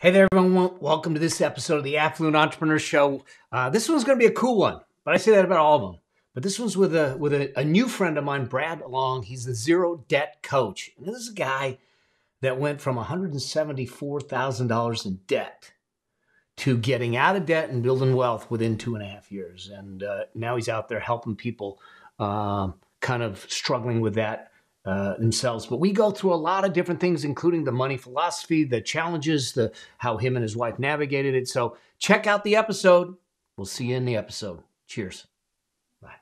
Hey there, everyone. Welcome to this episode of the Affluent Entrepreneur Show. This one's going to be a cool one, but I say that about all of them. But this one's with a new friend of mine, Brad Long. He's the zero debt coach. And this is a guy that went from $174,000 in debt to getting out of debt and building wealth within 2.5 years. And now he's out there helping people kind of struggling with that themselves. But we go through a lot of different things, including the money philosophy, the challenges, how him and his wife navigated it. So check out the episode. We'll see you in the episode. Cheers. Bye.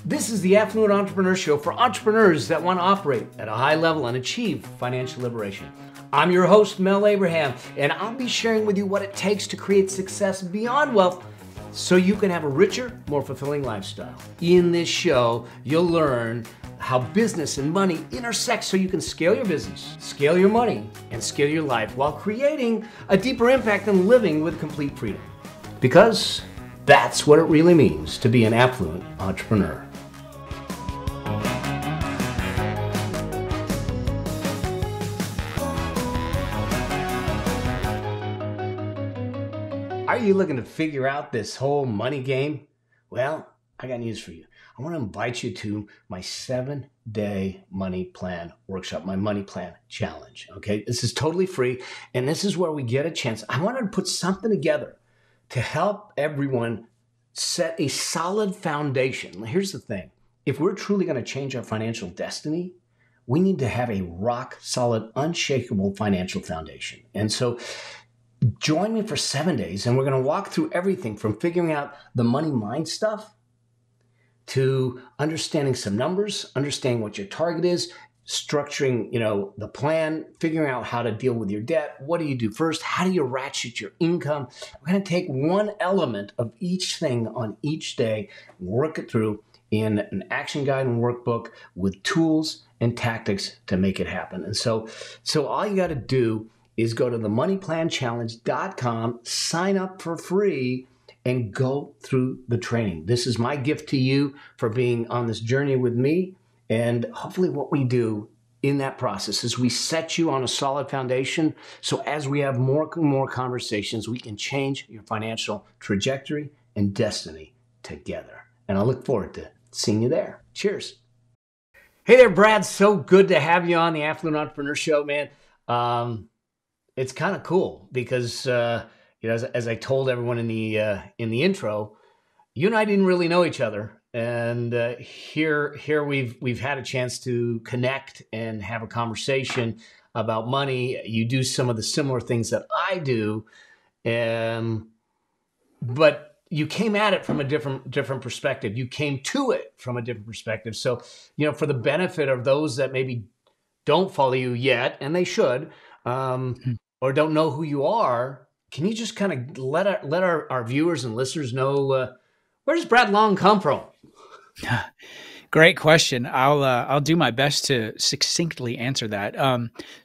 This is the Affluent Entrepreneur Show for entrepreneurs that want to operate at a high level and achieve financial liberation. I'm your host, Mel Abraham, and I'll be sharing with you what it takes to create success beyond wealth so you can have a richer, more fulfilling lifestyle. In this show, you'll learn how business and money intersect so you can scale your business, scale your money, and scale your life while creating a deeper impact and living with complete freedom. Because that's what it really means to be an affluent entrepreneur. Are you looking to figure out this whole money game? Well, I got news for you. I want to invite you to my 7-day money plan workshop, my money plan challenge. Okay, this is totally free, and this is where we get a chance. I wanted to put something together to help everyone set a solid foundation. Here's the thing. If we're truly going to change our financial destiny, we need to have a rock solid, unshakable financial foundation. And so join me for 7 days, and we're going to walk through everything from figuring out the money mind stuff to understanding some numbers, understanding what your target is, structuring, the plan, figuring out how to deal with your debt. What do you do first? How do you ratchet your income? We're going to take one element of each thing on each day, work it through in an action guide and workbook with tools and tactics to make it happen. And so all you got to do is go to themoneyplanchallenge.com, sign up for free, and go through the training. This is my gift to you for being on this journey with me. And hopefully what we do in that process is we set you on a solid foundation. So as we have more and more conversations, we can change your financial trajectory and destiny together. And I look forward to seeing you there. Cheers. Hey there, Brad. So good to have you on the Affluent Entrepreneur Show, man. It's kind of cool because, as I told everyone in the intro, you and I didn't really know each other, and here we've had a chance to connect and have a conversation about money. You do some of the similar things that I do, but you came at it from a different perspective. You came to it from a different perspective. So, for the benefit of those that maybe don't follow you yet, and they should, or don't know who you are, can you just kind of let our viewers and listeners know where does Brad Long come from? Great question. I'll do my best to succinctly answer that.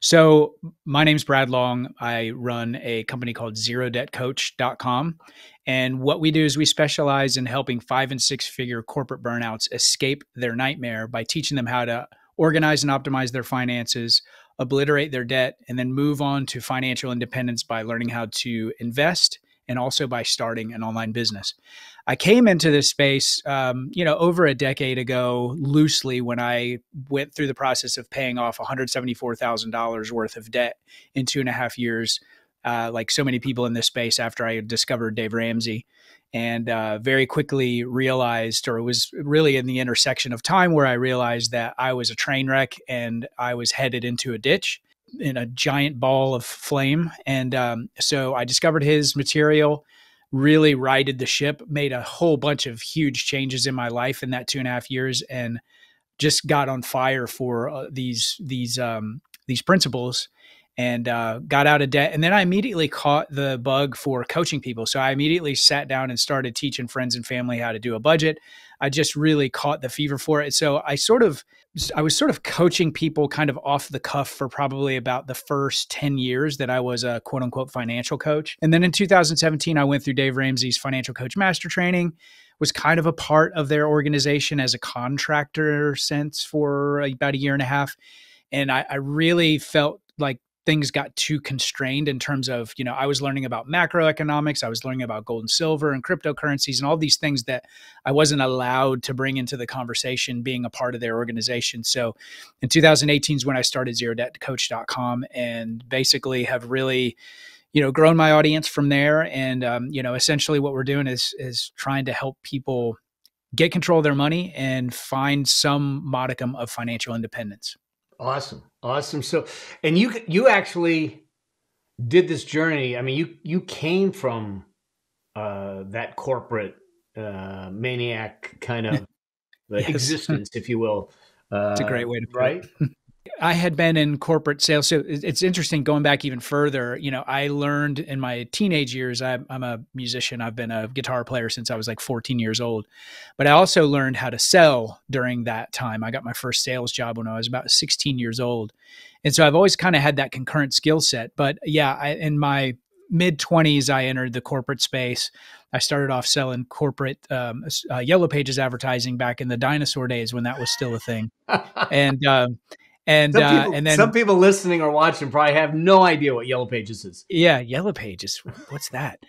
So my name's Brad Long. I run a company called zerodebtcoach.com. And what we do is we specialize in helping 5- and 6-figure corporate burnouts escape their nightmare by teaching them how to organize and optimize their finances, obliterate their debt, and then move on to financial independence by learning how to invest and also by starting an online business. I came into this space, over a decade ago, loosely, when I went through the process of paying off $174,000 worth of debt in 2.5 years, like so many people in this space after I discovered Dave Ramsey. And very quickly realized, or it was really in the intersection of time where I realized that I was a train wreck and I was headed into a ditch in a giant ball of flame. And so I discovered his material, really righted the ship, made a whole bunch of huge changes in my life in that 2.5 years, and just got on fire for these principles. And got out of debt. And then I immediately caught the bug for coaching people. So I immediately sat down and started teaching friends and family how to do a budget. I just really caught the fever for it. So I was sort of coaching people kind of off the cuff for probably about the first 10 years that I was a quote unquote financial coach. And then in 2017, I went through Dave Ramsey's Financial Coach Master Training, was kind of a part of their organization as a contractor since for about 1.5 years. And I really felt like things got too constrained in terms of, I was learning about macroeconomics, I was learning about gold and silver and cryptocurrencies and all these things that I wasn't allowed to bring into the conversation being a part of their organization. So in 2018 is when I started ZeroDebtCoach.com, and basically have really, grown my audience from there. And, essentially what we're doing is trying to help people get control of their money and find some modicum of financial independence. Awesome. So, and you actually did this journey. I mean, you came from that corporate maniac kind of Yes. existence, if you will. It's a great way to put right? it. I had been in corporate sales. So it's interesting going back even further. I learned in my teenage years, I'm a musician. I've been a guitar player since I was like 14 years old, but I also learned how to sell during that time. I got my first sales job when I was about 16 years old. And so I've always kind of had that concurrent skill set. But yeah, in my mid 20s, I entered the corporate space. I started off selling corporate Yellow Pages advertising back in the dinosaur days when that was still a thing. And then some people listening or watching probably have no idea what Yellow Pages is. Yeah, Yellow Pages. What's that?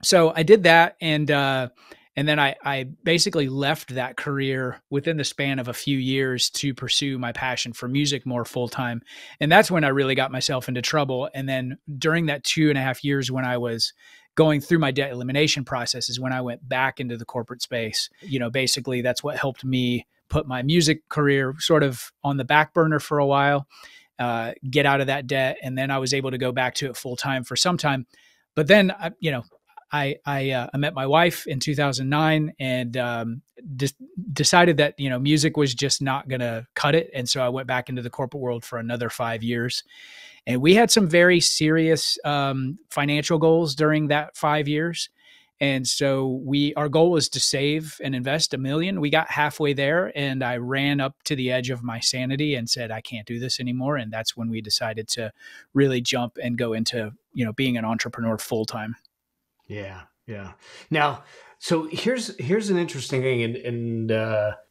So I did that, and then I basically left that career within the span of a few years to pursue my passion for music more full time, and that's when I really got myself into trouble. And then during that 2.5 years, when I was going through my debt elimination process, is when I went back into the corporate space. Basically that's what helped me put my music career sort of on the back burner for a while, get out of that debt. And then I was able to go back to it full time for some time. But then, I met my wife in 2009 and decided that, music was just not going to cut it. And so I went back into the corporate world for another 5 years. And we had some very serious financial goals during that 5 years. And so our goal was to save and invest $1 million. We got halfway there, and I ran up to the edge of my sanity and said, I can't do this anymore. And that's when we decided to really jump and go into, being an entrepreneur full time. Yeah. Now, so here's an interesting thing, and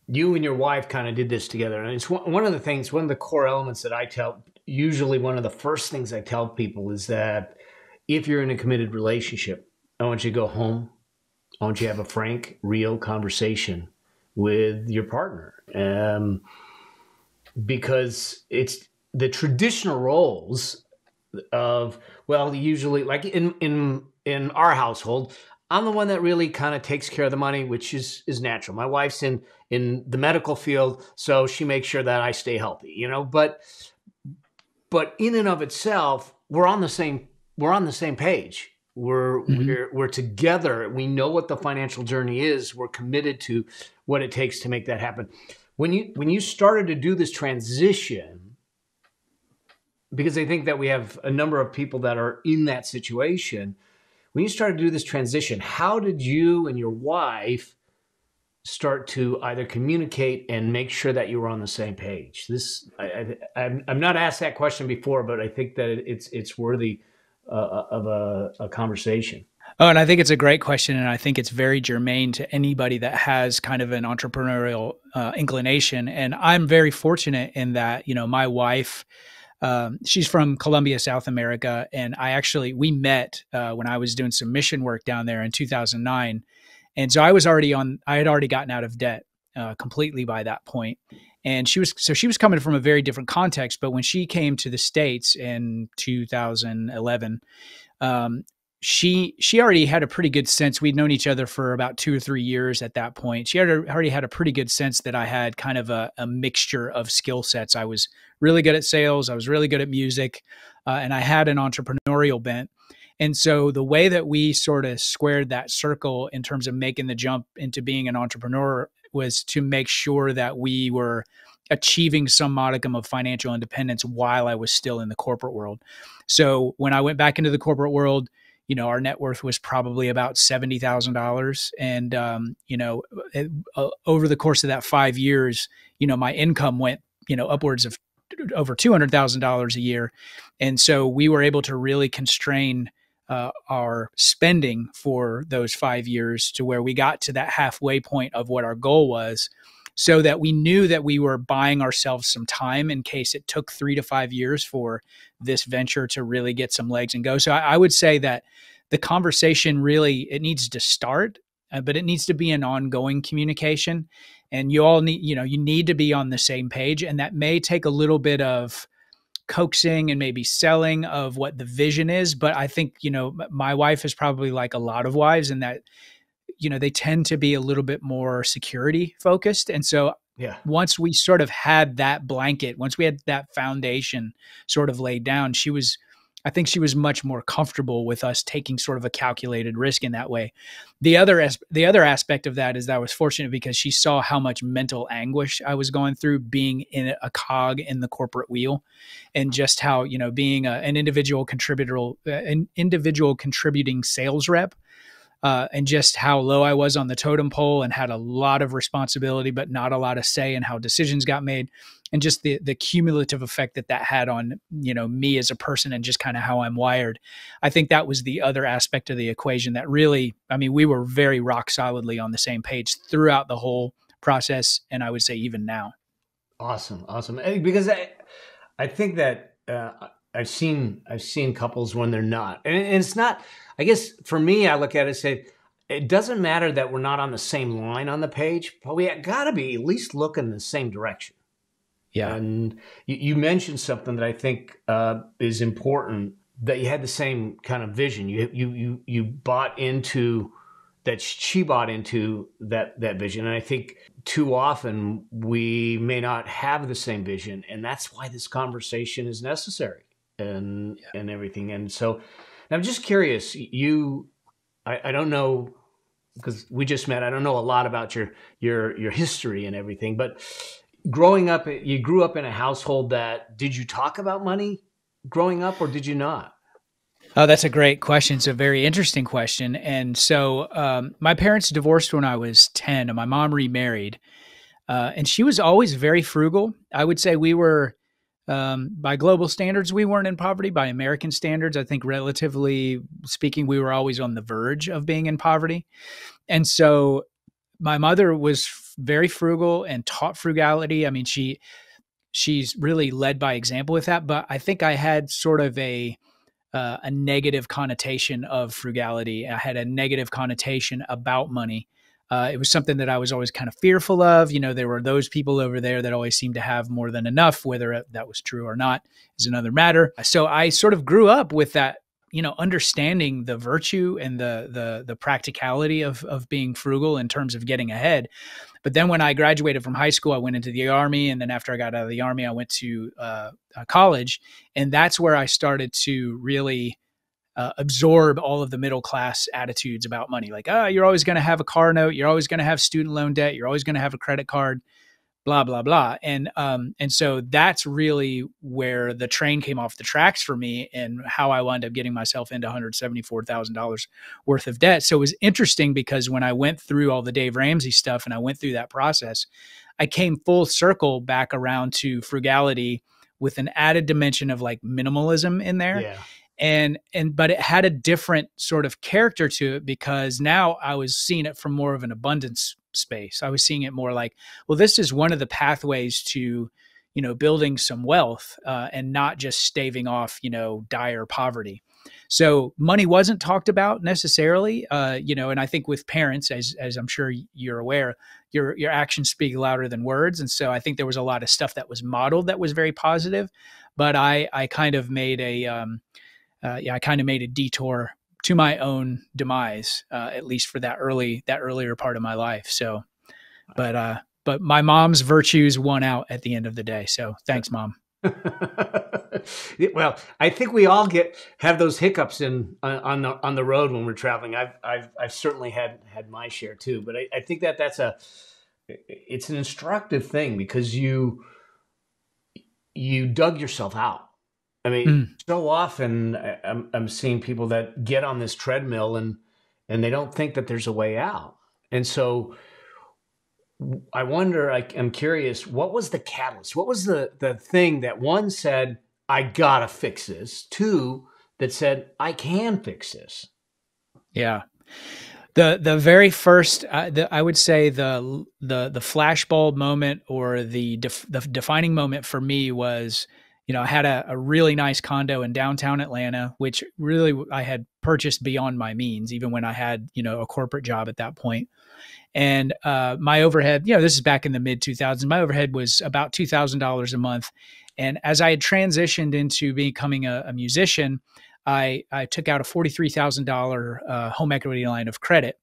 you and your wife kind of did this together. And it's one of the core elements that I tell, usually one of the first things I tell people is that if you're in a committed relationship, I want you to go home. I want you to have a frank, real conversation with your partner. Because it's the traditional roles of, well, usually like in our household, I'm the one that really kind of takes care of the money, which is natural. My wife's in the medical field, so she makes sure that I stay healthy, but in and of itself, we're on the same page. We're together. We know what the financial journey is. We're committed to what it takes to make that happen. When you started to do this transition, because I think that we have a number of people that are in that situation, when you started to do this transition, how did you and your wife start to either communicate and make sure that you were on the same page? I'm not asked that question before, but I think that it's worthy of a conversation. Oh, and I think it's a great question. And I think it's very germane to anybody that has kind of an entrepreneurial inclination. And I'm very fortunate in that, my wife, she's from Colombia, South America. And we met when I was doing some mission work down there in 2009. And so I had already gotten out of debt completely by that point. And she was coming from a very different context. But when she came to the States in 2011, she already had a pretty good sense. We'd known each other for about 2 or 3 years at that point. She already had a pretty good sense that I had kind of a mixture of skill sets. I was really good at sales. I was really good at music, and I had an entrepreneurial bent. And so the way that we sort of squared that circle in terms of making the jump into being an entrepreneur was to make sure that we were achieving some modicum of financial independence while I was still in the corporate world. So when I went back into the corporate world, our net worth was probably about $70,000. And, over the course of that 5 years, my income went, upwards of over $200,000 a year. And so we were able to really constrain our spending for those 5 years to where we got to that halfway point of what our goal was, so that we knew that we were buying ourselves some time in case it took 3 to 5 years for this venture to really get some legs and go. So I would say that the conversation really, it needs to start, but it needs to be an ongoing communication. And you all need, you need to be on the same page. And that may take a little bit of coaxing and maybe selling of what the vision is. But I think, my wife is probably like a lot of wives in that, they tend to be a little bit more security focused. And so Yeah. once we sort of had that blanket, once we had that foundation sort of laid down, I think she was much more comfortable with us taking sort of a calculated risk in that way. The other aspect of that is that I was fortunate because she saw how much mental anguish I was going through being in a cog in the corporate wheel, and just how, being an individual contributing sales rep, and just how low I was on the totem pole and had a lot of responsibility, but not a lot of say in how decisions got made. And just the cumulative effect that had on, me as a person and just kind of how I'm wired. I think that was the other aspect of the equation that really, we were very rock solidly on the same page throughout the whole process. And I would say even now. Awesome. Because I think that I've seen couples when they're not, and it's not. I guess for me, I look at it and say, it doesn't matter that we're not on the same line on the page, but we got to be at least looking in the same direction. Yeah. And you mentioned something that I think is important, that you had the same kind of vision. You bought into that. She bought into that vision, and I think too often we may not have the same vision, and that's why this conversation is necessary and everything. And so I'm just curious. I don't know, because we just met. I don't know a lot about your history and everything, but growing up, you grew up in a household did you talk about money growing up, or did you not? Oh, that's a great question. It's a very interesting question. And so my parents divorced when I was 10, and my mom remarried. And she was always very frugal. I would say we were, by global standards, we weren't in poverty. By American standards, I think relatively speaking, we were always on the verge of being in poverty. And so my mother was very frugal and taught frugality. She's really led by example with that. But I think I had sort of a negative connotation of frugality. I had a negative connotation about money. It was something that I was always kind of fearful of. There were those people over there that always seemed to have more than enough. Whether that was true or not is another matter. So I sort of grew up with that, understanding the virtue and the practicality of being frugal in terms of getting ahead. But then when I graduated from high school, I went into the Army. And then after I got out of the Army, I went to college. And that's where I started to really absorb all of the middle class attitudes about money. Like, you're always going to have a car note. You're always going to have student loan debt. You're always going to have a credit card, blah, blah, blah. And so that's really where the train came off the tracks for me, and how I wound up getting myself into $174,000 worth of debt. So it was interesting because when I went through all the Dave Ramsey stuff and I went through that process, I came full circle back around to frugality with an added dimension of like minimalism in there. Yeah. But it had a different sort of character to it, because now I was seeing it from more of an abundance space. I was seeing it more like, well, this is one of the pathways to, building some wealth, and not just staving off, dire poverty. So money wasn't talked about necessarily, and I think with parents, as I'm sure you're aware, your actions speak louder than words. And so I think there was a lot of stuff that was modeled that was very positive, but I kind of made a detour to my own demise, at least for that earlier part of my life. So, but my mom's virtues won out at the end of the day. So thanks, Mom. Well, I think we all have those hiccups on the road when we're traveling. I've certainly had my share too, but I think that's it's an instructive thing, because you dug yourself out. So often I'm seeing people that get on this treadmill and they don't think that there's a way out. And so I wonder, I'm curious, what was the catalyst? What was the thing that, one, said, I gotta fix this, two, that said, I can fix this? Yeah. The very first, I would say the flashbulb moment, or the defining moment for me was, I had a really nice condo in downtown Atlanta, which really I had purchased beyond my means, even when I had, a corporate job at that point. And my overhead, this is back in the mid 2000s, my overhead was about $2,000 a month. And as I had transitioned into becoming a musician, I took out a $43,000 home equity line of credit.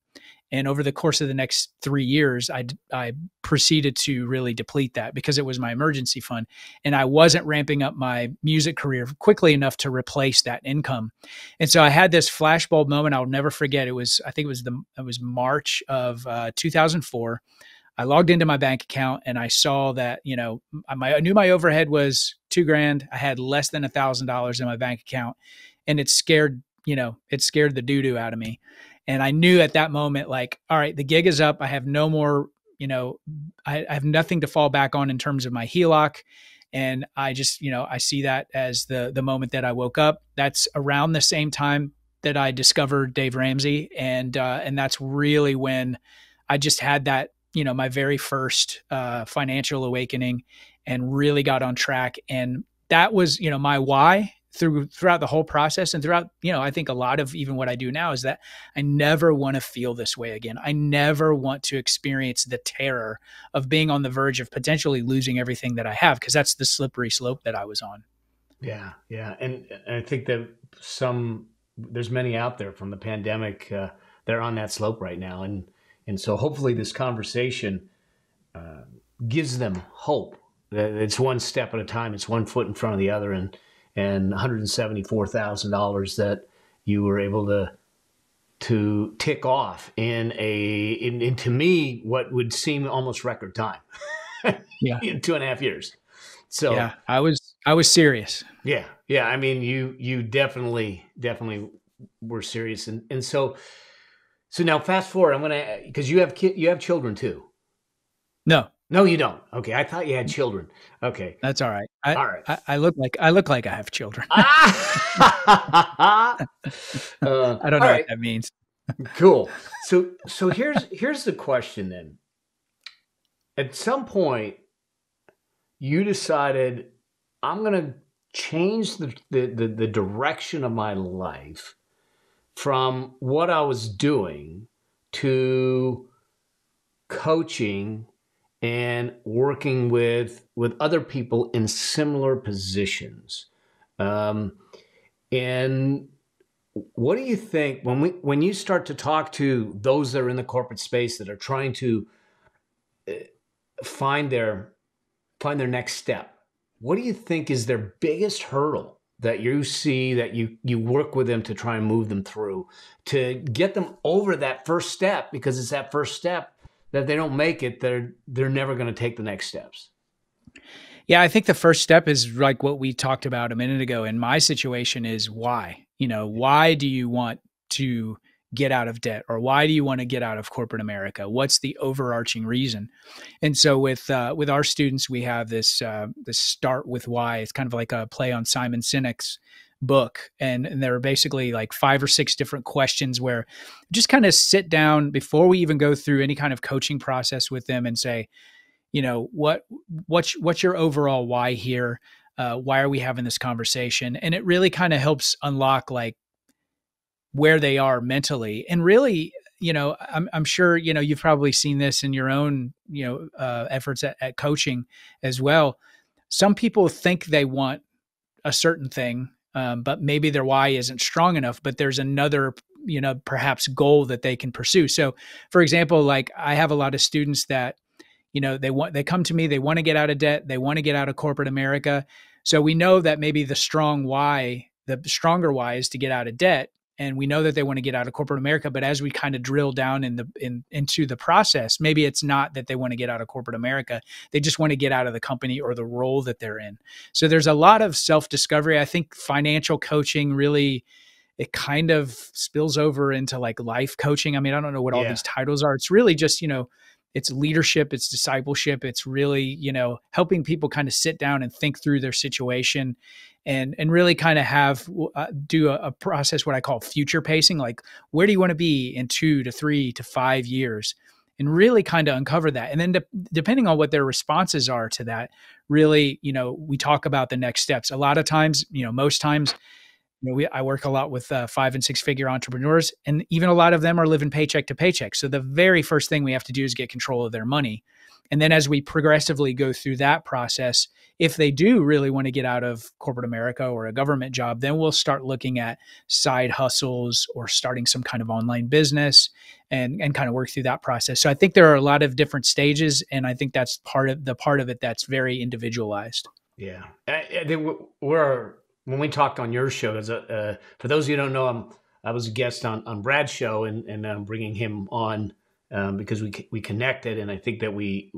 And over the course of the next 3 years, I proceeded to really deplete that, because it was my emergency fund. And I wasn't ramping up my music career quickly enough to replace that income. And so I had this flashbulb moment I'll never forget. I think it was March of 2004. I logged into my bank account and I saw that, I knew my overhead was $2,000. I had less than $1,000 in my bank account, and it scared the doo-doo out of me. And I knew at that moment, like, all right, the gig is up. I have no more, I have nothing to fall back on in terms of my HELOC. And I just, I see that as the moment that I woke up. That's around the same time that I discovered Dave Ramsey. And that's really when I just had that, my very first financial awakening, and really got on track. And that was, my why throughout the whole process, and throughout, I think a lot of even what I do now, is that I never want to feel this way again. I never want to experience the terror of being on the verge of potentially losing everything that I have, because that's the slippery slope that I was on. Yeah. Yeah. And I think that there's many out there from the pandemic, they're on that slope right now. And so hopefully this conversation gives them hope that it's one step at a time. It's one foot in front of the other. And $174,000 that you were able to tick off in to me, what would seem almost record time. Yeah. In 2.5 years. So yeah, I was serious. Yeah. Yeah. I mean, you definitely were serious. And so now fast forward, because you have children too. No, you don't. Okay, I thought you had children. Okay, that's all right. All right. I look like I have children. I don't know what that means. Cool. So here's the question then. At some point, you decided, I'm going to change the direction of my life from what I was doing to coaching and working with other people in similar positions. And what do you think when you start to talk to those that are in the corporate space that are trying to find their next step? What do you think is their biggest hurdle that you see, that you work with them to try and move them through, to get them over that first step? Because it's that first step that if they don't make it, they're never going to take the next steps. Yeah, I think the first step is like what we talked about a minute ago. In my situation is why. Why do you want to get out of debt, or why do you want to get out of corporate America? What's the overarching reason? And so with our students, we have this start with why. It's kind of like a play on Simon Sinek's book. And there are basically like 5 or 6 different questions where just kind of sit down before we even go through any kind of coaching process with them and say, what's your overall why here? Why are we having this conversation? And it really kind of helps unlock like where they are mentally. And really, I'm sure, you've probably seen this in your own, efforts at coaching as well. Some people think they want a certain thing, but maybe their why isn't strong enough, but there's another, perhaps goal that they can pursue. So for example, like I have a lot of students that, they come to me, they want to get out of debt. They want to get out of corporate America. So we know that maybe the stronger why is to get out of debt. And we know that they want to get out of corporate America. But as we kind of drill down into the process, maybe it's not that they want to get out of corporate America. They just want to get out of the company or the role that they're in. So there's a lot of self-discovery. I think financial coaching really, it kind of spills over into like life coaching. I mean, I don't know what all these titles are. It's really just, it's leadership, it's discipleship, it's really, helping people kind of sit down and think through their situation, and really kind of have do a process, what I call future pacing. Like, where do you want to be in 2 to 3 to 5 years, and really kind of uncover that. And then depending on what their responses are to that, really, we talk about the next steps. A lot of times, most times, I work a lot with 5 and 6 figure entrepreneurs, and even a lot of them are living paycheck to paycheck. So the very first thing we have to do is get control of their money. And then as we progressively go through that process, if they do really want to get out of corporate America or a government job, then we'll start looking at side hustles or starting some kind of online business, and kind of work through that process. So I think there are a lot of different stages, and I think that's part of it that's very individualized. Yeah. When we talked on your show, for those of you who don't know, I was a guest on Brad's show, and I'm bringing him on because we connected, and I think that we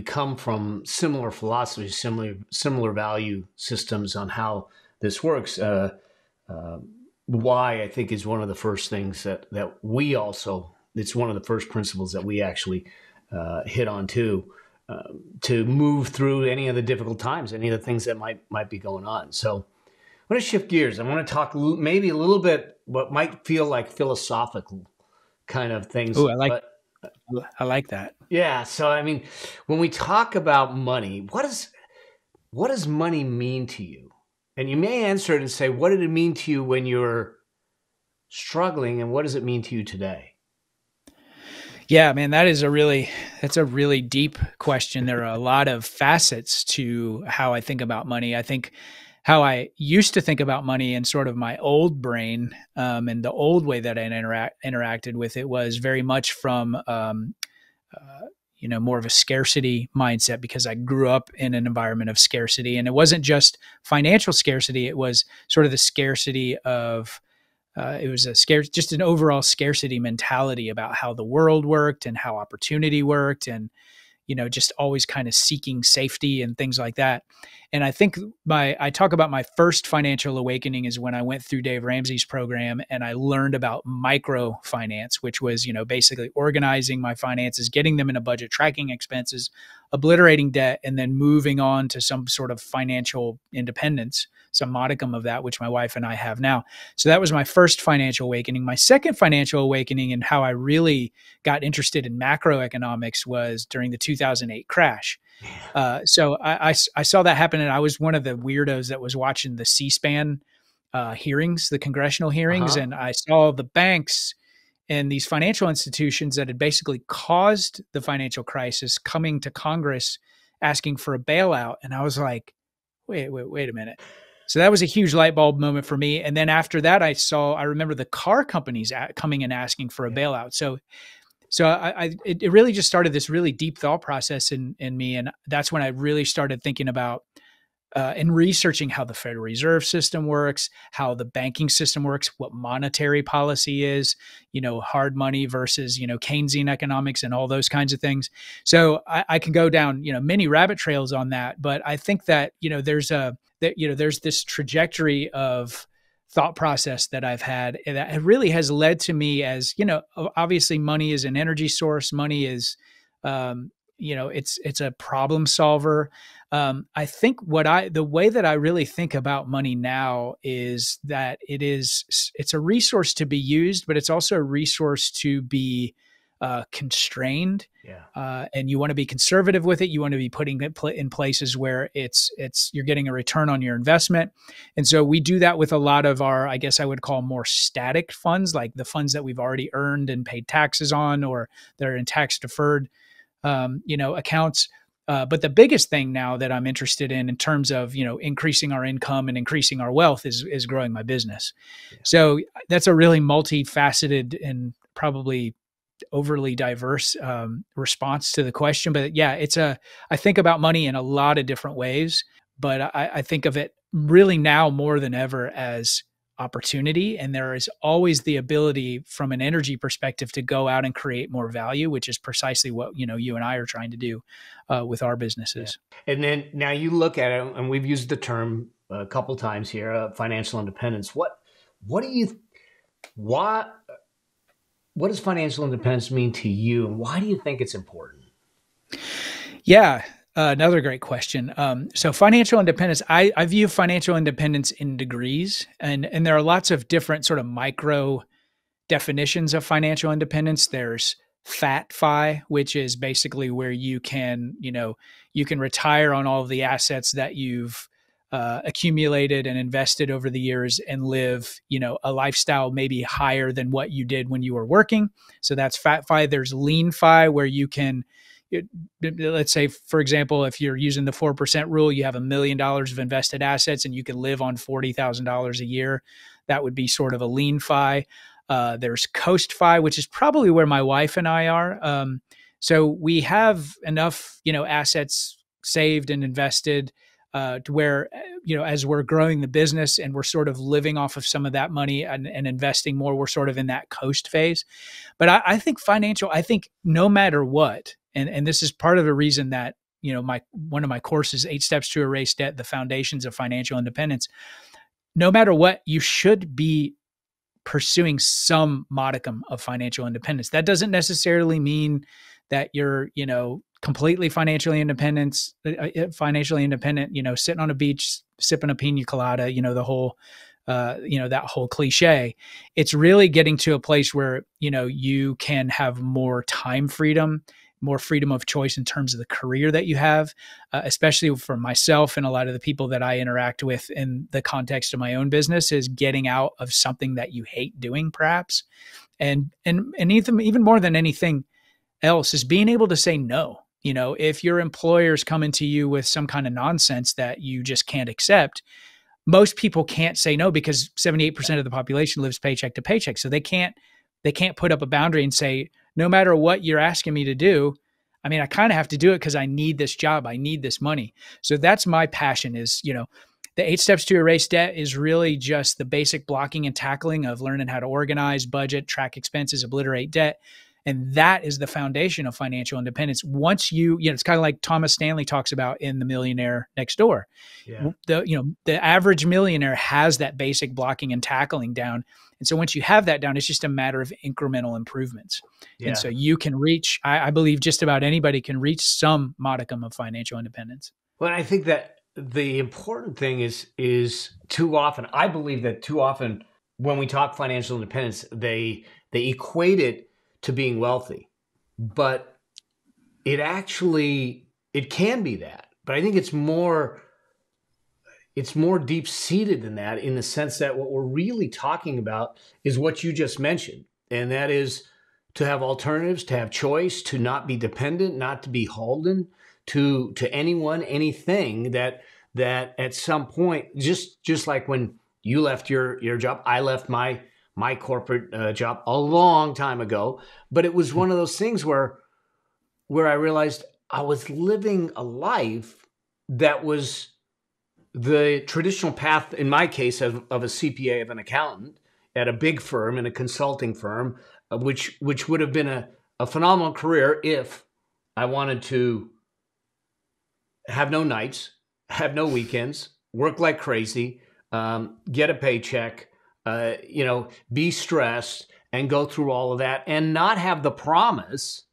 come from similar philosophies, similar value systems on how this works. Why, I think, is one of the first things that we also, it's one of the first principles that we actually hit on too. To move through any of the difficult times, any of the things that might be going on. So I want to shift gears. I want to talk maybe a little bit what might feel like philosophical kind of things. Oh, I like that. Yeah. So, I mean, when we talk about money, what does money mean to you? And you may answer it and say, what did it mean to you when you were struggling, and what does it mean to you today? Yeah, man, that's a really deep question. There are a lot of facets to how I think about money. I think how I used to think about money in sort of my old brain, and the old way that I interacted with it was very much from, more of a scarcity mindset, because I grew up in an environment of scarcity. And it wasn't just financial scarcity. It was sort of the scarcity of, it was just an overall scarcity mentality about how the world worked and how opportunity worked, and just always kind of seeking safety and things like that. And I think I talk about my first financial awakening is when I went through Dave Ramsey's program, and I learned about microfinance, which was, basically organizing my finances, getting them in a budget, tracking expenses, obliterating debt, and then moving on to some sort of financial independence, some modicum of that, which my wife and I have now. So that was my first financial awakening. My second financial awakening, and how I really got interested in macroeconomics, was during the 2008 crash. So I saw that happen, and I was one of the weirdos that was watching the C-SPAN hearings, the congressional hearings, and I saw the banks and these financial institutions that had basically caused the financial crisis coming to Congress asking for a bailout. And I was like, wait a minute. So that was a huge light bulb moment for me. And then after that, I remember the car companies coming and asking for a bailout. So it really just started this really deep thought process in me. And that's when I really started thinking about and researching how the Federal Reserve System works, how the banking system works, what monetary policy is, hard money versus, Keynesian economics, and all those kinds of things. So I can go down, many rabbit trails on that. But I think that, there's this trajectory of thought process that I've had that really has led to me as, obviously money is an energy source. Money is, it's a problem solver. I think the way that I really think about money now is that it's a resource to be used, but it's also a resource to be constrained. Yeah. And you want to be conservative with it. You want to be putting it in places where you're getting a return on your investment. And so we do that with a lot of our, I guess I would call, more static funds, like the funds that we've already earned and paid taxes on, or they're in tax deferred, accounts. But the biggest thing now that I'm interested in terms of, increasing our income and increasing our wealth is growing my business. Yeah. So that's a really multifaceted and probably overly diverse response to the question. But yeah, I think about money in a lot of different ways, but I think of it really now more than ever as opportunity. And there is always the ability from an energy perspective to go out and create more value, which is precisely what, you and I are trying to do with our businesses. Yeah. And then now you look at it, and we've used the term a couple times here, financial independence. Why what does financial independence mean to you, and why do you think it's important? Yeah, another great question. So financial independence, I view financial independence in degrees, and there are lots of different sort of micro definitions of financial independence. There's fat fi, which is basically where you can, you can retire on all of the assets that you've accumulated and invested over the years and live, a lifestyle maybe higher than what you did when you were working. So that's fat fi. There's lean fi, where you can, let's say, for example, if you're using the 4% rule, you have $1 million of invested assets and you can live on $40,000 a year. That would be sort of a lean fi. There's Coast Fi, which is probably where my wife and I are. So we have enough, assets saved and invested to where, as we're growing the business and we're sort of living off of some of that money and investing more, we're sort of in that coast phase. But I think I think no matter what, and this is part of the reason that, one of my courses, 8 Steps to Erase Debt, the Foundations of Financial Independence, no matter what, you should be pursuing some modicum of financial independence. That doesn't necessarily mean that you're, completely financially independent, sitting on a beach, sipping a pina colada, the whole, that whole cliche. It's really getting to a place where, you can have more time freedom, more freedom of choice in terms of the career that you have, especially for myself and a lot of the people that I interact with in the context of my own business, is getting out of something that you hate doing, perhaps. And even more than anything else is being able to say no. If your employer's coming to you with some kind of nonsense that you just can't accept, most people can't say no because 78% of the population lives paycheck to paycheck. So they can't put up a boundary and say, no matter what you're asking me to do, I mean, I kind of have to do it because I need this job. I need this money. So that's my passion is, the 8 Steps to Erase Debt is really just the basic blocking and tackling of learning how to organize, budget, track expenses, obliterate debt. And that is the foundation of financial independence. Once it's kind of like Thomas Stanley talks about in The Millionaire Next Door. Yeah. The average millionaire has that basic blocking and tackling down. And so once you have that down, it's just a matter of incremental improvements. Yeah. And so you can reach, I believe just about anybody can reach some modicum of financial independence. Well, I think that the important thing is too often, I believe that too often when we talk financial independence, they equate it to being wealthy, but it can be that, but I think it's more deep seated than that, in the sense that what we're really talking about is what you just mentioned. And that is to have alternatives, to have choice, to not be dependent, not to be beholden to anyone, anything that at some point, just like when you left your job, I left my corporate job a long time ago, but it was one of those things where I realized I was living a life that was the traditional path, in my case, of a CPA, of an accountant at a big firm, in a consulting firm, which would have been a phenomenal career if I wanted to have no nights, have no weekends, work like crazy, get a paycheck, be stressed and go through all of that and not have the promise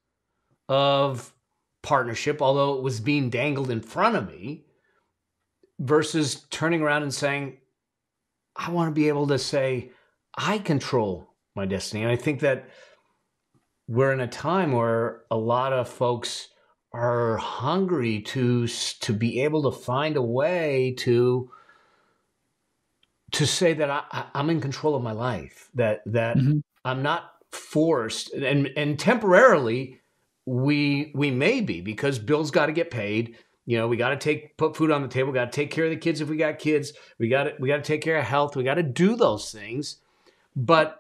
of partnership, although it was being dangled in front of me, versus turning around and saying, I want to be able to say, I control my destiny. And I think that we're in a time where a lot of folks are hungry to be able to find a way to say that I'm in control of my life, that mm-hmm. I'm not forced, and temporarily we may be, because bills got to get paid. We got to put food on the table. We got to take care of the kids if we got kids. We got to take care of health. We got to do those things, but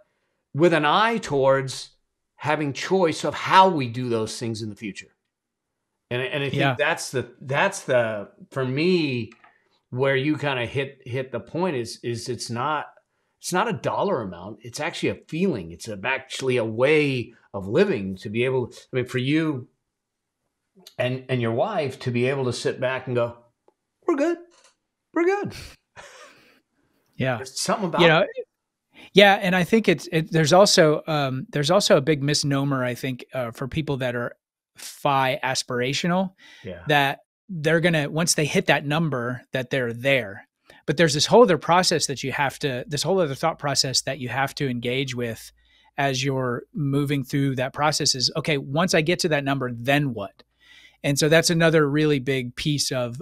with an eye towards having choice of how we do those things in the future. And I think that's the for me, where you kind of hit the point is it's not a dollar amount. It's actually a feeling. It's actually a way of living, to be able, I mean, for you and your wife to be able to sit back and go, we're good. Yeah. There's something about it. Yeah, and I think there's also a big misnomer, I think, for people that are FI aspirational, Yeah. that they're gonna, once they hit that number, that they're there. But there's this whole other process that you have to, this whole other thought process that you have to engage with as you're moving through that process is, okay, once I get to that number, then what? And so that's another really big piece of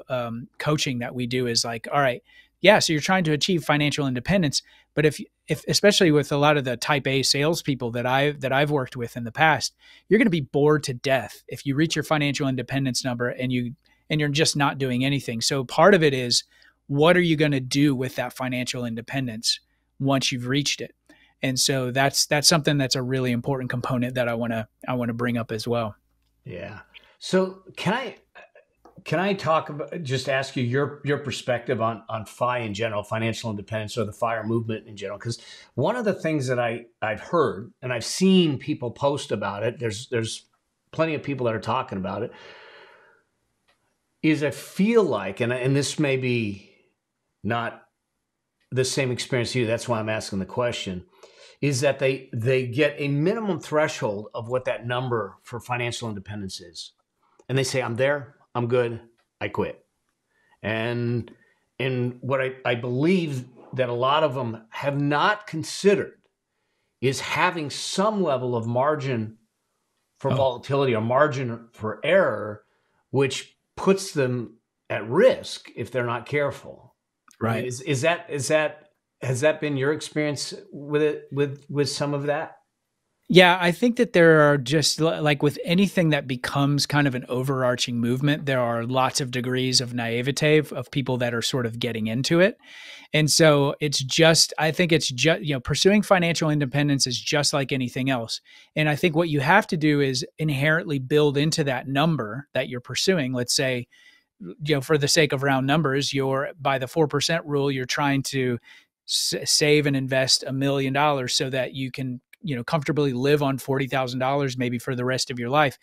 coaching that we do is like, all right, yeah, so you're trying to achieve financial independence, but if especially with a lot of the type A salespeople that I've worked with in the past, you're going to be bored to death if you reach your financial independence number and you're just not doing anything. So part of it is, what are you going to do with that financial independence once you've reached it? And so that's something that's a really important component that I want to bring up as well. Yeah. So can I talk about, just ask you your perspective on FI in general, financial independence, or the FIRE movement in general? Because one of the things that I've heard and I've seen people post about it, there's plenty of people that are talking about it, is I feel like, and this may be not the same experience to you, that's why I'm asking the question, is that they get a minimum threshold of what that number for financial independence is. And they say, I'm there, I'm good, I quit. And what I believe that a lot of them have not considered is having some level of margin for volatility or margin for error, which puts them at risk if they're not careful. Right. I mean, has that been your experience with it, with some of that? Yeah, I think that there are, just like with anything that becomes kind of an overarching movement, there are lots of degrees of naivete of people that are sort of getting into it. And so I think it's just, pursuing financial independence is just like anything else. And I think what you have to do is inherently build into that number that you're pursuing. Let's say, for the sake of round numbers, by the 4% rule, you're trying to save and invest $1 million so that you can comfortably live on $40,000 maybe for the rest of your life.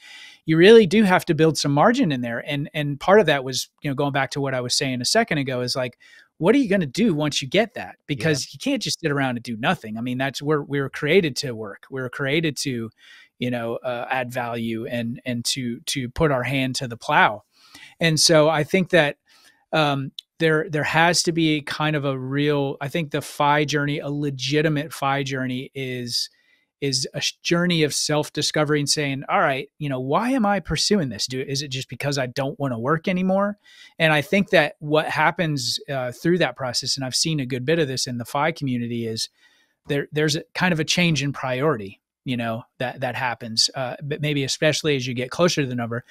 You really do have to build some margin in there. And part of that was, going back to what I was saying a second ago, is like, what are you going to do once you get that? Because you can't just sit around and do nothing. I mean, that's where we were created to work. We were created to, add value and to put our hand to the plow. And so I think that, there has to be kind of I think the FI journey, a legitimate FI journey is a journey of self-discovery and saying, all right, why am I pursuing this? Is it just because I don't want to work anymore? And I think that what happens through that process, and I've seen a good bit of this in the FI community, is there's a kind of a change in priority, that happens, but maybe especially as you get closer to the number.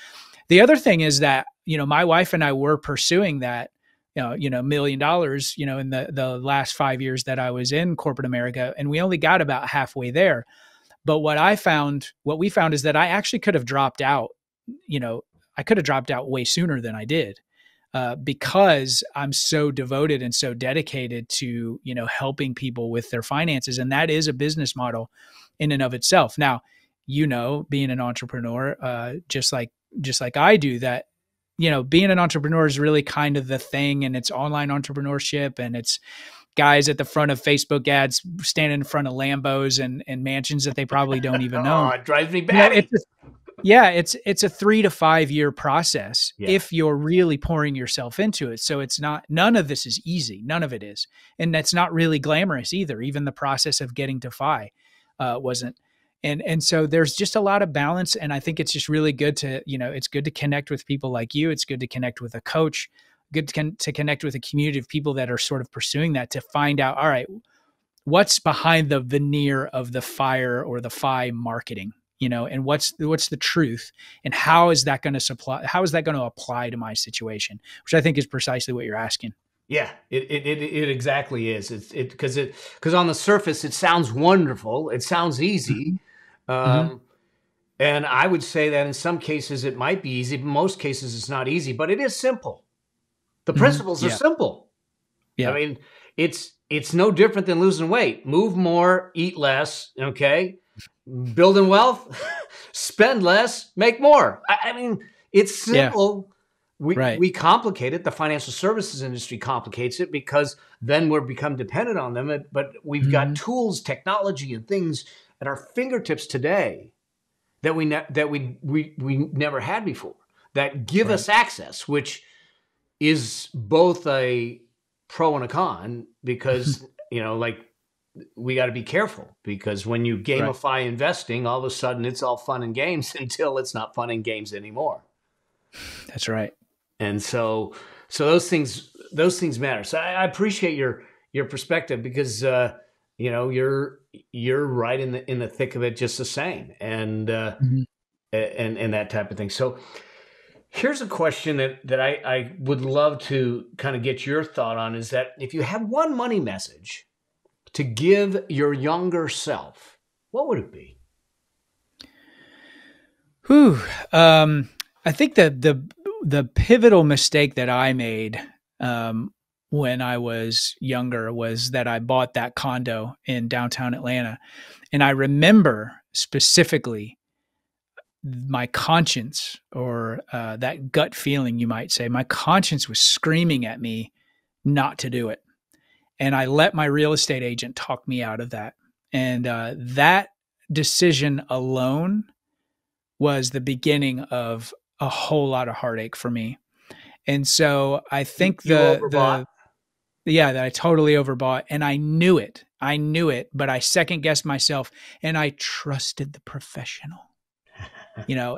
The other thing is that, my wife and I were pursuing that, $1 million, in the last 5 years that I was in corporate America, and we only got about halfway there. But what we found is that I actually could have dropped out, I could have dropped out way sooner than I did, because I'm so devoted and so dedicated to, helping people with their finances. And that is a business model in and of itself. Now, being an entrepreneur, just like I do, that, being an entrepreneur is really kind of the thing, and it's online entrepreneurship, and it's guys at the front of Facebook ads standing in front of Lambos and mansions that they probably don't even own. It drives me batty. It's a 3 to 5 year process if you're really pouring yourself into it. So none of this is easy. None of it is. And that's not really glamorous either. Even the process of getting to FI wasn't. And so there's just a lot of balance. And I think it's just really good to, it's good to connect with people like you. It's good to connect with a coach, good to connect with a community of people that are sort of pursuing that, to find out, all right, what's behind the veneer of the FIRE or the FI marketing, and what's the truth, and how is that going to apply to my situation, which I think is precisely what you're asking. Yeah, it exactly is. Because on the surface, it sounds wonderful. It sounds easy. And I would say that in some cases it might be easy, but most cases it's not easy, but it is simple. The principles are simple. Yeah. I mean, it's no different than losing weight. Move more, eat less, okay? Building wealth, spend less, make more. I mean, it's simple, Right. we complicate it. The financial services industry complicates it because then we're become dependent on them. But we've got Mhm. tools, technology, and things at our fingertips today that we never had before that give Right. us access, which is both a pro and a con because, like we got to be careful because when you Right. gamify investing, all of a sudden it's all fun and games until it's not fun and games anymore. That's right. And so those things matter. So I appreciate your perspective because you're right in the thick of it just the same, Mhm. and that type of thing. So here's a question that I would love to kind of get your thought on is that if you had one money message to give your younger self, what would it be? Whew. I think that the pivotal mistake that I made when I was younger was that I bought that condo in downtown Atlanta, and I remember specifically my conscience, or that gut feeling, you might say, my conscience was screaming at me not to do it, and I let my real estate agent talk me out of that, and that decision alone was the beginning of a whole lot of heartache for me. And so I think You overbought. that I totally overbought, and I knew it. I knew it, but I second guessed myself, and I trusted the professional.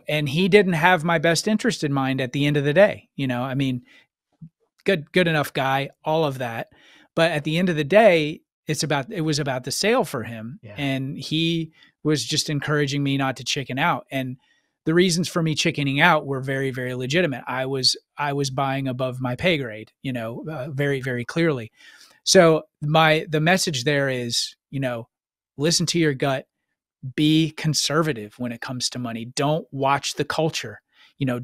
And he didn't have my best interest in mind at the end of the day. I mean, good enough guy, all of that. But at the end of the day, it was about the sale for him. Yeah. And he was just encouraging me not to chicken out. And the reasons for me chickening out were very, very legitimate. I was buying above my pay grade, very, very clearly. So the message there is, listen to your gut, be conservative when it comes to money. Don't watch the culture.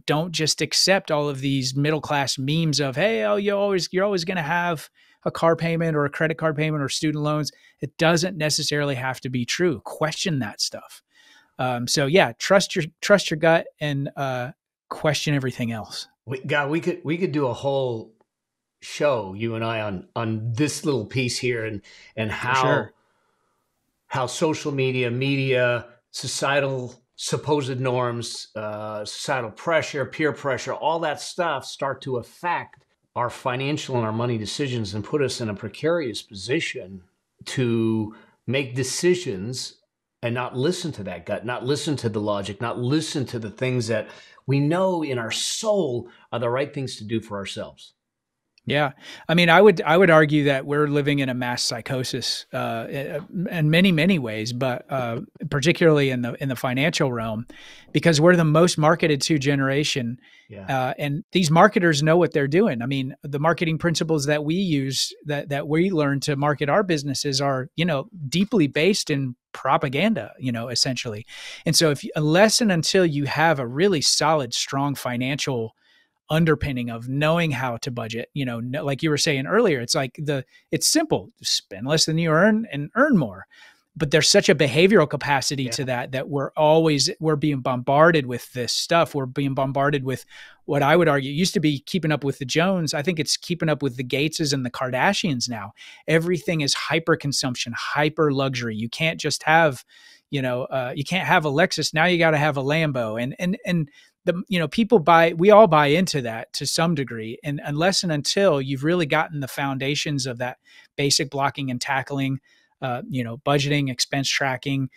Don't just accept all of these middle class memes of, hey, oh, you're always going to have a car payment or a credit card payment or student loans. It doesn't necessarily have to be true. Question that stuff. So yeah, trust your gut and question everything else. We could do a whole show, you and I, on this little piece here and For how sure. social media, societal supposed norms, societal pressure, peer pressure, all that stuff start to affect our financial and our money decisions and put us in a precarious position to make decisions and not listen to that gut, not listen to the logic, not listen to the things that we know in our soul are the right things to do for ourselves. Yeah. I mean, I would argue that we're living in a mass psychosis in many, many ways, but particularly in the financial realm, because we're the most marketed to generation. Yeah. And these marketers know what they're doing. I mean, the marketing principles that we use, that we learn to market our businesses are, deeply based in propaganda, essentially. And so unless and until you have a really solid, strong financial underpinning of knowing how to budget, like you were saying earlier, it's simple: spend less than you earn and earn more. But there's such a behavioral capacity Yeah. to that we're being bombarded with this stuff. We're being bombarded with what I would argue used to be keeping up with the Jones. I think it's keeping up with the Gateses and the Kardashians now. Everything is hyper consumption, hyper luxury. You can't just have, you can't have a Lexus. Now you got to have a Lambo. And we all buy into that to some degree. And unless and until you've really gotten the foundations of that basic blocking and tackling, budgeting, expense tracking,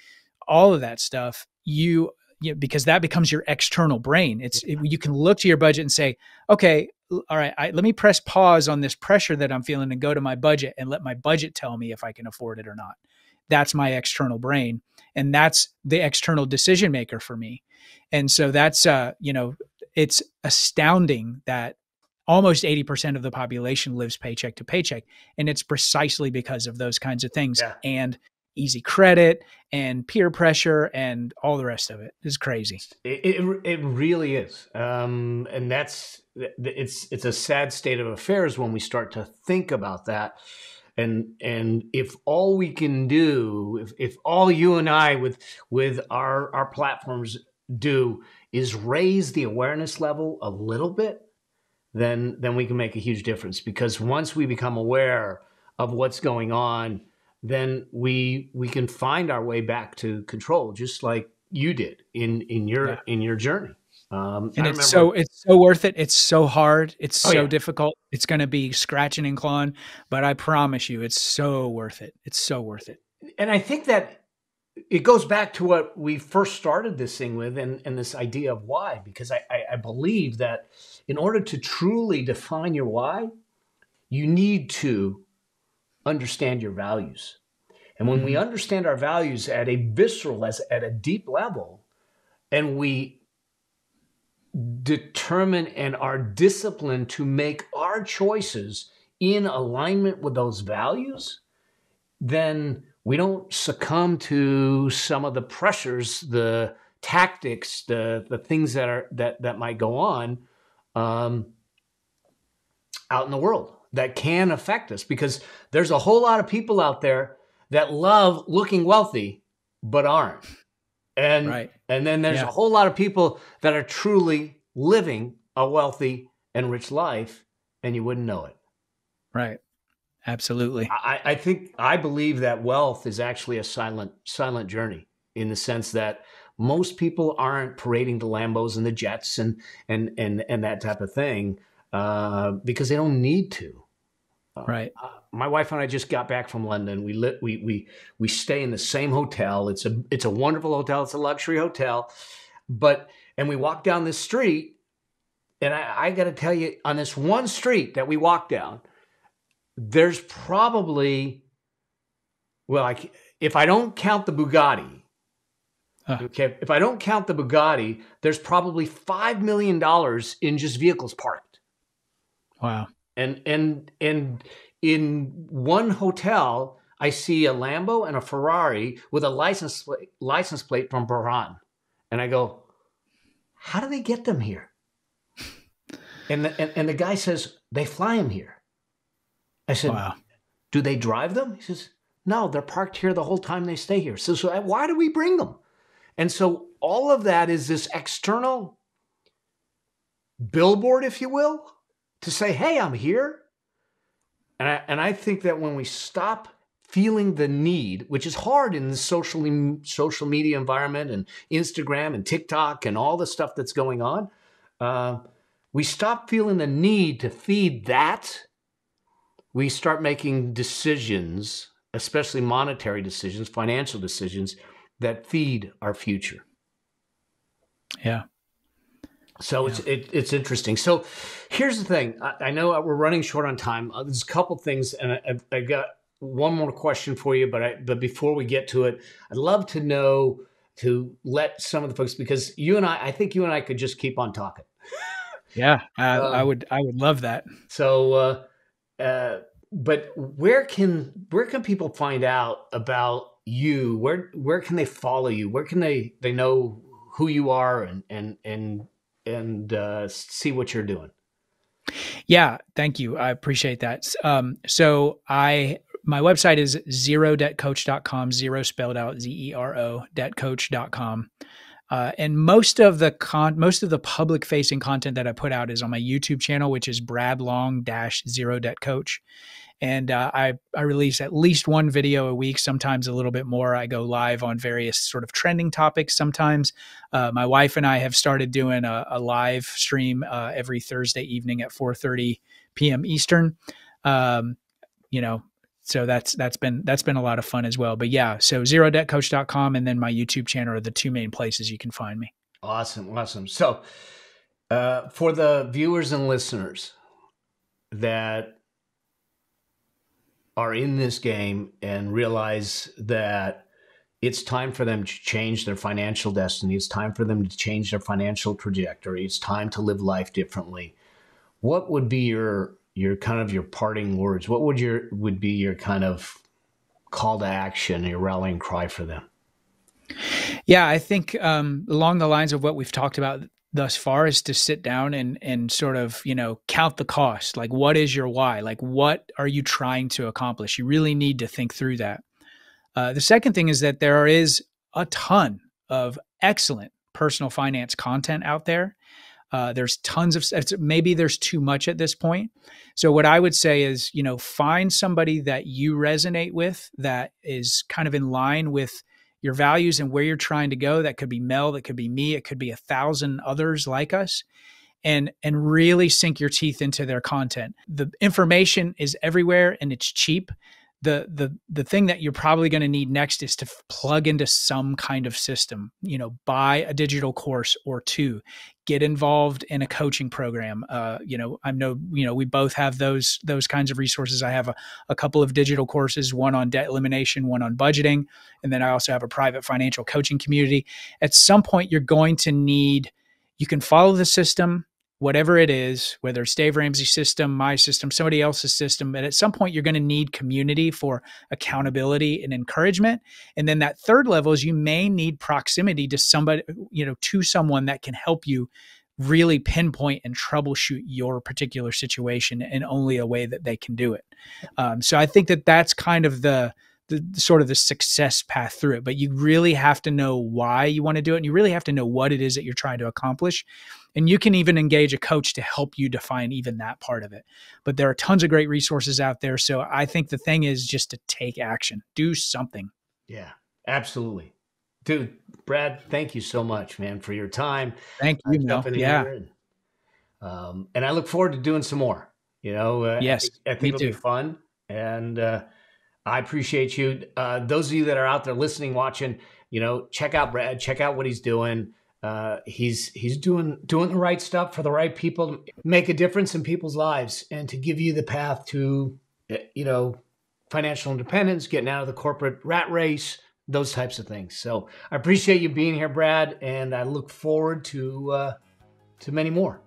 all of that stuff, because that becomes your external brain. You can look to your budget and say, okay, all right, let me press pause on this pressure that I'm feeling and go to my budget and let my budget tell me if I can afford it or not. That's my external brain. And that's the external decision maker for me. And so that's, it's astounding that almost 80% of the population lives paycheck to paycheck. And it's precisely because of those kinds of things, Yeah. and easy credit and peer pressure and all the rest of it is crazy. It really is, and it's a sad state of affairs when we start to think about that, and if all we can do, if all you and I with our platforms do is raise the awareness level a little bit, then we can make a huge difference. Because once we become aware of what's going on, then we can find our way back to control, just like you did in Yeah. your journey. And I it's remember. so worth it. It's so hard. It's Oh so yeah, difficult. It's going to be scratching and clawing, but I promise you, it's so worth it. It's so worth it. and I think that it goes back to what we first started this thing with, and this idea of why. Because I believe that in order to truly define your why, you need to understand your values. And when we Mhm. understand our values at a visceral, at a deep level, and we determine and are disciplined to make our choices in alignment with those values, then we don't succumb to some of the pressures, the tactics, the things that might go on um, out in the world that can affect us. Because there's a whole lot of people out there that love looking wealthy but aren't. Right. And then there's a Yeah. whole lot of people that are truly living a wealthy and rich life, and you wouldn't know it. Right. Absolutely. I believe that wealth is actually a silent journey, in the sense that most people aren't parading the Lambos and the jets and that type of thing, because they don't need to. Right. My wife and I just got back from London. We stay in the same hotel. It's a wonderful hotel. It's a luxury hotel, and we walk down this street, and I got to tell you, on this one street that we walk down, there's probably, well, if I don't count the Bugatti, okay, if I don't count the Bugatti, there's probably $5 million in just vehicles parked. Wow. And in one hotel, I see a Lambo and a Ferrari with a license plate from Bahrain, and I go, how do they get them here? And the guy says they fly them here. I said, Wow. do they drive them? He says, no, they're parked here the whole time they stay here. So why do we bring them? And so all of that is this external billboard, if you will, to say, hey, I'm here. And I think that when we stop feeling the need, which is hard in the social media environment and Instagram and TikTok and all the stuff that's going on, we stop feeling the need to feed that. We start making decisions, especially monetary decisions, financial decisions, that feed our future. Yeah. So it's interesting. So here's the thing. I know we're running short on time. There's a couple things, and I've got one more question for you. But before we get to it, I'd love to know, to let some of the folks, because I think you and I could just keep on talking. Yeah. I would love that. So, but where can people find out about you? Where can they follow you? Where can they know who you are and see what you're doing? Yeah, thank you. I appreciate that. So my website is zerodebtcoach.com, zero spelled out ZERO, debtcoach.com. And most of the public facing content that I put out is on my YouTube channel, which is Brad Long Zero Debt Coach. And I release at least one video a week, sometimes a little bit more. I go live on various sort of trending topics sometimes. My wife and I have started doing a live stream every Thursday evening at 4:30 p.m. Eastern. So that's been a lot of fun as well. But yeah, so zerodebtcoach.com and then my YouTube channel are the two main places you can find me. Awesome. So for the viewers and listeners that are in this game and realize that it's time for them to change their financial destiny, it's time for them to change their financial trajectory, it's time to live life differently, what would be your kind of your parting words? What would be your kind of call to action, your rallying cry for them? Yeah, I think along the lines of what we've talked about thus far is to sit down and sort of, count the cost. Like, what is your why? Like, what are you trying to accomplish? You really need to think through that. The second thing is that there is a ton of excellent personal finance content out there. There's tons of, maybe there's too much at this point. So what I would say is, find somebody that you resonate with, that is kind of in line with your values and where you're trying to go. That could be Mel, that could be me, it could be 1,000 others like us, and really sink your teeth into their content. The information is everywhere and it's cheap. The thing that you're probably going to need next is to plug into some kind of system, buy a digital course or two, get involved in a coaching program. I know, we both have those kinds of resources. I have a couple of digital courses, one on debt elimination, one on budgeting. And then I also have a private financial coaching community. At some point, you're going to need, you can follow the system, whatever it is, whether it's Dave Ramsey's system, my system, somebody else's system. And at some point, you're going to need community for accountability and encouragement. And then that third level is you may need proximity to somebody, to someone that can help you really pinpoint and troubleshoot your particular situation in only a way that they can do it. So I think that that's kind of the sort of the success path through it, but you really have to know why you want to do it. And you really have to know what it is that you're trying to accomplish. And you can even engage a coach to help you define even that part of it. But there are tons of great resources out there. So I think the thing is just to take action, do something. Yeah, absolutely. Dude, Brad, thank you so much, man, for your time. Thank you, Mel. Yeah. And I look forward to doing some more, Yes, I think it'll be fun. And, I appreciate you. Those of you that are out there listening, watching, check out Brad, check out what he's doing. He's doing the right stuff for the right people to make a difference in people's lives and to give you the path to, financial independence, getting out of the corporate rat race, those types of things. So I appreciate you being here, Brad, and I look forward to many more.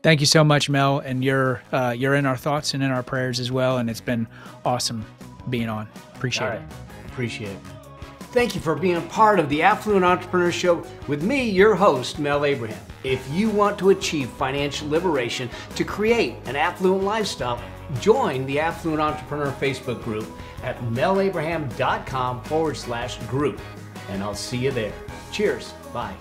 Thank you so much, Mel. And you're in our thoughts and in our prayers as well. And it's been awesome being on. Appreciate it. Appreciate it. Thank you for being a part of the Affluent Entrepreneur Show with me, your host, Mel Abraham. If you want to achieve financial liberation to create an affluent lifestyle, join the Affluent Entrepreneur Facebook group at melabraham.com/group. And I'll see you there. Cheers. Bye.